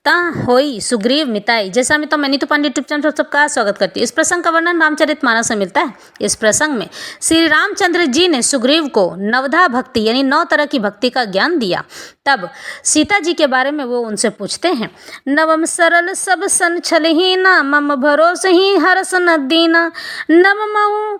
ता होई सुग्रीव मिताई। जैसा मैं तो मैनी तो पांडे यूट्यूब चैनल पर सबका स्वागत करती हूँ। इस प्रसंग का वर्णन रामचरितमानस में मिलता है। इस प्रसंग में श्री रामचंद्र जी ने सुग्रीव को नवधा भक्ति यानी 9 तरह की भक्ति का ज्ञान दिया। तब सीता जी के बारे में वो उनसे पूछते हैं। नवम सरल सब सन छलहीना, मम भरोस ही हरस न दीना। नव मऊ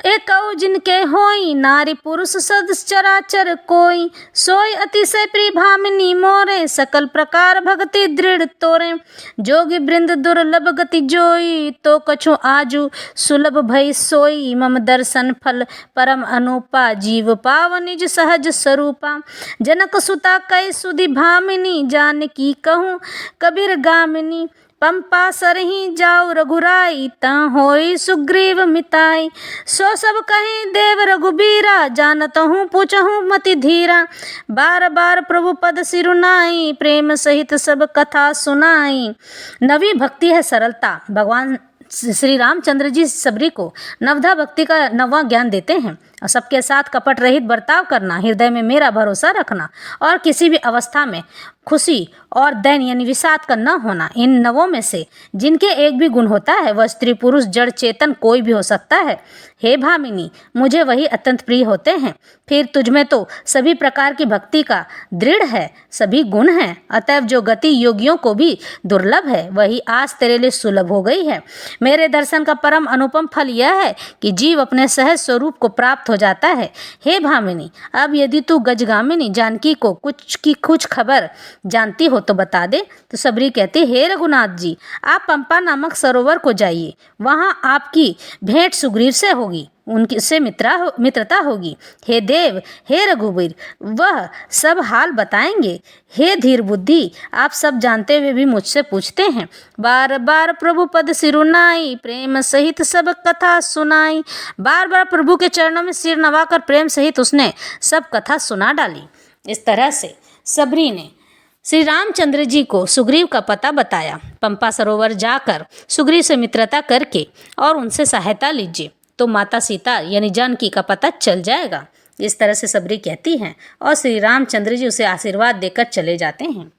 एकौ जिनके होई, नारी पुरुष सद चराचर कोई। सोई अतिशय प्रिय भामिनी मोरे, सकल प्रकार भक्ति दृढ़ तोरे। जोगी बृंद दुर्लभ गति जोई, तो कछु आजू सुलभ भई सोई। मम दर्शन फल परम अनुपा, जीव पाव निज सहज स्वरूपा। जनक सुता कै सुधि भामिनी, जानकी कहूँ कबीर गामिनी। पंपा सरही जाऊ रघुराई, तं होई सुग्रीव मिताई। सो सब कहीं देव रघुबीरा, जानत हूँ पूछहूँ मति धीरा। बार बार प्रभु पद सिरुनाई, प्रेम सहित सब कथा सुनाई। नवी भक्ति है सरलता। भगवान श्री रामचंद्र जी सबरी को नवधा भक्ति का 9वां ज्ञान देते हैं। और सबके साथ कपट रहित बर्ताव करना, हृदय में मेरा भरोसा रखना और किसी भी अवस्था में खुशी और दैन यानी विषाद का न होना। इन 9 में से जिनके एक भी गुण होता है वह स्त्री पुरुष जड़ चेतन कोई भी हो सकता है। हे भामिनी, मुझे वही अत्यंत प्रिय होते हैं। फिर तुझमें तो सभी प्रकार की भक्ति का दृढ़ है, सभी गुण हैं। अतएव जो गति योगियों को भी दुर्लभ है वही आज तेरे लिए सुलभ हो गई है। मेरे दर्शन का परम अनुपम फल यह है कि जीव अपने सहज स्वरूप को प्राप्त हो जाता है। हे भामिनी, अब यदि तू गजगामिनी जानकी को कुछ खबर जानती हो तो बता दे। तो सबरी कहती, हे रघुनाथ जी, आप पंपा नामक सरोवर को जाइए, वहाँ आपकी भेंट सुग्रीव से होगी, उनकी से मित्रता होगी। हे देव, हे रघुवीर, वह सब हाल बताएंगे। हे धीर बुद्धि, आप सब जानते हुए भी मुझसे पूछते हैं। बार बार प्रभु पद सिरुनाई, प्रेम सहित सब कथा सुनाई। बार बार प्रभु के चरणों में सिर नवाकर प्रेम सहित उसने सब कथा सुना डाली। इस तरह से सबरी ने श्री रामचंद्र जी को सुग्रीव का पता बताया। पंपा सरोवर जाकर सुग्रीव से मित्रता करके और उनसे सहायता लीजिए तो माता सीता यानी जानकी का पता चल जाएगा। इस तरह से सबरी कहती हैं और श्री रामचंद्र जी उसे आशीर्वाद देकर चले जाते हैं।